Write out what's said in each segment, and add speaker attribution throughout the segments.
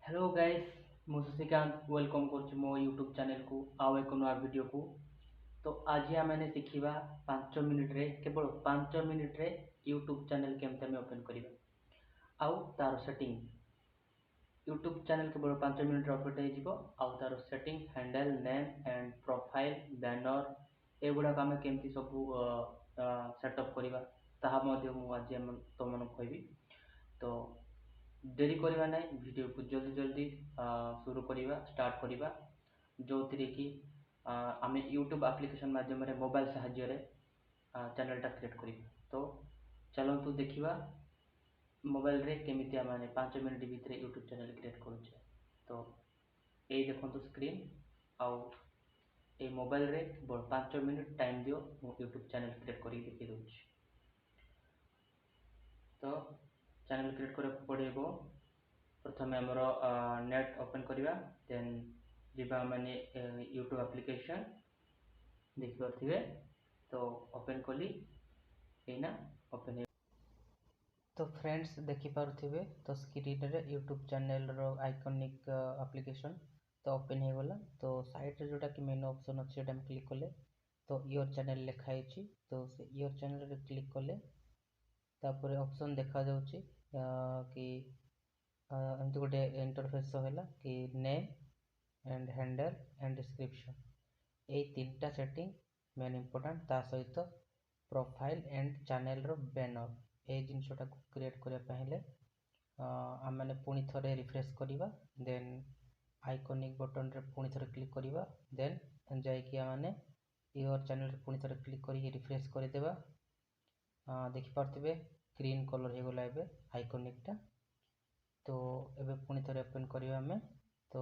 Speaker 1: Hello guys मु Shashikant welcome करुच्ची मो YouTube channel को आउ एक नया वीडियो को। तो आज आम शिखा 5 मिनिट रे केवल 5 मिनिट रे यूट्यूब चैनल केमती आम ओपन करवा आउ तार सेटिंग यूट्यूब चैनल केवल 5 मिनिट ओपन हो आउ तार setting handle name and profile banner एगुड़ाक आम केमती सब सेटअप करवा ताहा आज तुम कहबी। तो देरी करवा ना वीडियो को जल्दी जल्दी शुरू करवा स्टार्ट करवा जो थी कि आम यूट्यूब एप्लिकेशन माध्यम मोबाइल साहाय्य चैनलटा क्रिएट करवा। तो चलतु देखा मोबाइल रे केमिति आम 5 मिनिट भितर यूट्यूब चैनल क्रिएट करुचे। तो यही देखो स्क्रीन आउ ये मोबाइल रे केवल 5 मिनिट टाइम दियो मु यूट्यूब चैनल क्रिएट कर देखी दूँ। तो चैनल क्रिएट करने पड़ेगा प्रथम आमर नेट ओपन करवा देन जीवा मैंने यूट्यूब एप्लिकेशन देखिपे। तो ओपन कली एना ओपन। तो फ्रेंड्स देखिपे तो स्क्रीन रे यूट्यूब चैनल रो आइकॉनिक एप्लिकेशन तो ओपन हो गला। तो साइड रे जोटा कि मेन ऑप्शन अच्छे क्लिक कले तो योर चैनल लिखाई। तो से योर चैनल रे क्लिक कले तापर ऑप्शन देखा जाउची कि एमती गोटे इंटरफेस है कि name and handle and description ये तीनटा सेटिंग मेन इंपोर्टेंट ता सहित प्रोफाइल एंड चैनल रो बैनर ये जिनसटा क्रिएट करने आम मैंने पुणी थे रिफ्रेश करवा देन आइकॉनिक बटन रे पुणी थे क्लिक करवा देन जाने योर चैनल रे पुणी थे क्लिक कर रिफ्रेश करदेवा। देखिपे ग्रीन कलर हो गला एबे आइकॉनिकटा। तो एबे पुणी थे ओपन करवा आम। तो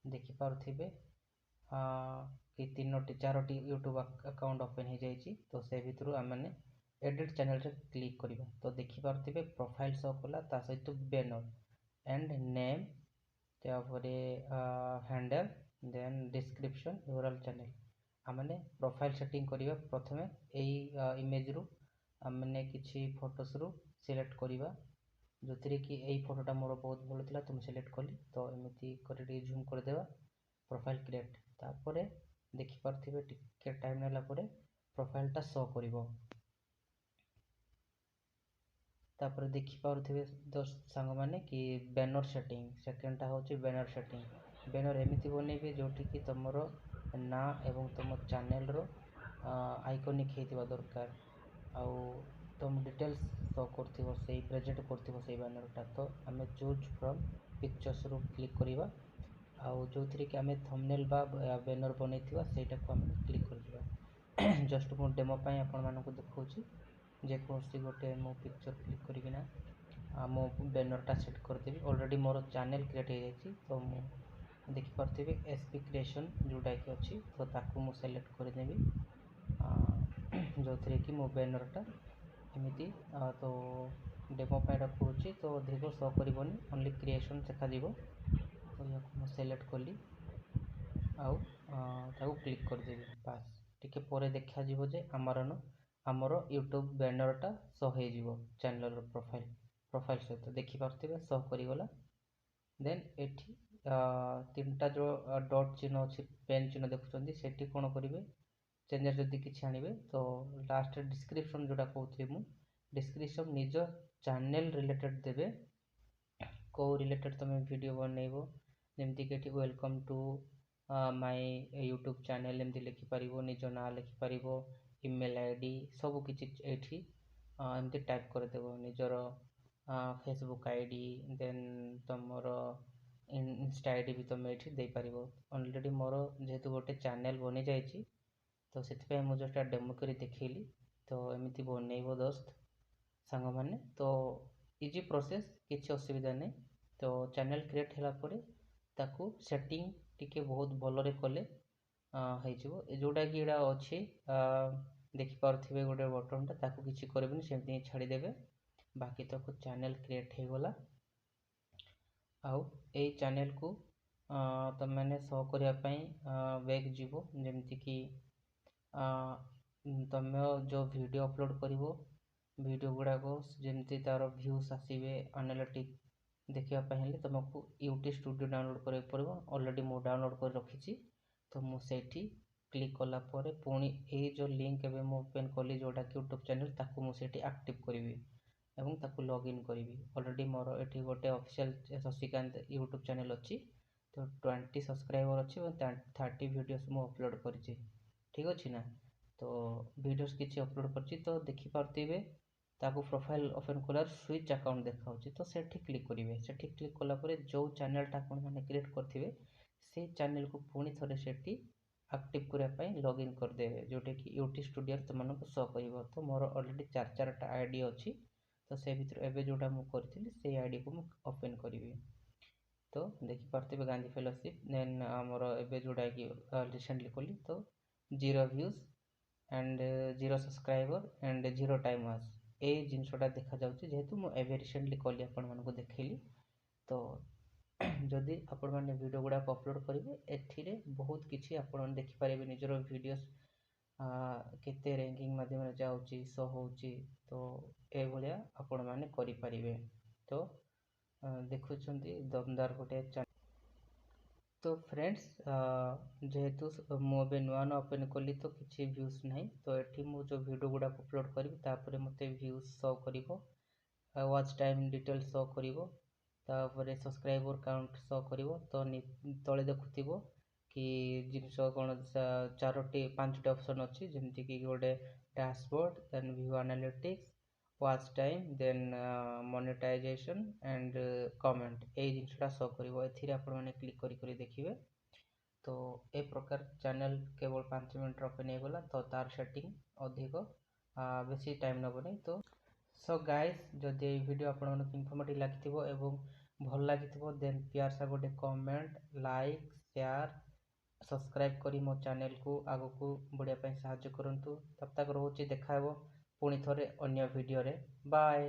Speaker 1: देखिपे कि 3-4 यूट्यूब अकाउंट ओपन हो जाइए। तो से भितर आम मैंने एडिट चैनल रे क्लिक करवा। तो देखिपे प्रोफाइल शो कला ता सहित बैनर एंड नेम तापर handle then description URL channel आमने प्रोफाइल सेटिंग करवा। प्रथम यही इमेज रु आमने किसी फोटोस रु सिलेक्ट करवा जो थी कि यही फोटोटा मोर बहुत भल था तो मुझे सिलेक्ट कली। तो एमती कर जूम करदेवा प्रोफाइल क्रिएट तापर देखिपे टिके टाइम नेला प्रोफाइलटा शो करिवो। तापर देखिपे दोस्त सांग मैंने कि बैनर सेटिंग सेकेंडटा हूँ बैनर सेटिंग बैनर एमती बनइबे जोटी कि तुम ना एवं तुम चैनल रो आइकॉनिक होता दरकार आउ तुम डिटेल्स शो कर प्रेजेंट कर बैनरटा। तो आम चूज फ्रॉम पिक्चर्स रू क्लिक करवा आउ जो थी कि आम थंबनेल बा बैनर बनई सेटा को आम क्लिक कर जस्ट मु डेमो आपण मानक देखा जेकोसी गोटे मो पिक्चर क्लिक करना मो बैनरटा सेट करदेवी। ऑलरेडी मोर चैनल क्रिएट हो जाए तो मुझे देखिपे एसपी क्रिएशन जोटा कि अच्छी तो ताकू मु सेलेक्ट करदेवी जो थी कि मो बैनरटा एमती। तो डेमो रखुची तो अधिक शो करनी ओनली क्रिएशन देखा। तो या मुझे सेलेक्ट कली आउ क्लिक करदेवी पास टिके पर देखा जे आमर यूट्यूब बैनरटा शो हो चैनल प्रोफाइल सहित देखिपे शो करगला। देन एठी 3टा जो डॉट चिन्ह अच्छी पेन चिन्ह देखुं से कौन करेंगे चेंजर जदि किसी आणवे। तो लास्ट डिस्क्रिप्शन जोटा कहते मुझे डिस्क्रिप्शन निज चैनल रिलेटेड देवे कौ रिलेटेड तुम वीडियो बनइबो जमती कि welcome to my YouTube channel एमती लिखिपार निज ना लिखिपार ईमेल आईडी सब किसी एमती टाइप करदेव निजर फेसबुक आईडी देन तुम इंस्टा आईडी भी तुम ये देपार। ऑलरेडी मोर जेहेतु गोटे चैनल बनी जाइए तो से मुझे जस्ट डेमो कर देखली। तो एमती बनइब दोस्त सांग मैंने तो इजी प्रोसेस किसी असुविधा नहीं। तो चैनल क्रिएट होगापर ताकू सेटिंग टिके बहुत भलरे कले हो जोटा कि यहाँ अच्छे देखिपे गोटे बटनटा ताकू किसी करेंगे सेमती ही छाड़देवे बाकी तक चैनल क्रिएट होगला। आउ यही चैनल को तुम मैंने शो करने बैक जीव जमती कि तुम जो वीडियो अपलोड कर वीडियो गुड़ाक जमती तार व्यूज आसवे एनालिटिक देखा हेल्ले तुमको यूट्यूब स्टूडियो डाउनलोड करने पड़ो। ऑलरेडी मु डाउनलोड कर रखी तो मुझे क्लिक कलापर पुणी ये जो लिंक एवं मुझे ओपन कली जोटा कि यूट्यूब चैनल ताकू मुझे एक्टिव करी एवं ताकू लॉगिन करी। ऑलरेडी मोर ये गोटे ऑफिशियल शशिकांत यूट्यूब चैनल अच्छी तो 20 सब्सक्राइबर अच्छी और 30 वीडियोस मु अपलोड करी। ठीक अच्छे ना तो वीडियोस किसी अपलोड कर तो देखिपे ताकू प्रोफाइल ओपन कलार स्विच अकाउंट देखा तो से क्लिक करेंगे। से क्लिक कलापर जो चैनलटा आपने क्रिएट करेंगे से चैनल को पुणी थे से एक्टिव करने लॉगिन करदे जोटा कि यूट्यूब स्टूडियो तुमको शो कर। तो मोर ऑलरेडी 4 आईडी अच्छी तो से भर एवं जोटा मुझे से आईडी को ओपन करी। तो देखिपे गांधी फेलोशिप देन आमर एवं जोटा कि रिसेंटली कली तो 0 views and 0 subscriber and 0 time watch ये जिनसटा देखा जाऊँगी जेहेतु मुझे रिसेंटली कली आपको देखली। तो जदि आपण मैंने वीडियो गुड़ाक अपलोड करेंगे एथिरे बहुत किसी आपण देखिपारे निजर वीडियोस केते रैंकिंग माध्यम जाऊँगी शो होची तो ये भाया आपण मैंने करें। तो देखुं दमदार गोटे तो फ्रेंड्स जेहेतु मुझे नुआ नुआ ओपन कली तो किसी व्यूज ना तो ये मु जो वीडियो गुड़ाक अपलोड करी तापर मत व्यूज शो कर वॉच टाइम डिटेल शो कर सब्सक्राइबर काउंट शो कर। तो तले देखुव कि जिनस कौन 4-5 ऑप्शन अच्छी जमती कि गोटे dashboard then view analytics watch time then monetisation and comment ये जिनसा शो कर आपने क्लिक करी देखिए। तो ए प्रकार चैनल केवल 5 मिनट ओपन होगला तो तार सेटिंग अधिक बेसी टाइम नबनी। तो सो गाइस जदि वीडियो आपन इनफॉर्मेटिव लगी भल लगी देन प्यार से गोटे कमेंट लाइक शेयर सब्सक्राइब करी मो चैनल को आगो को बढ़िया साहाय्य करंतु। तब तक रोचे देखा पुणी थोड़े अन्य वीडियो रे बाय।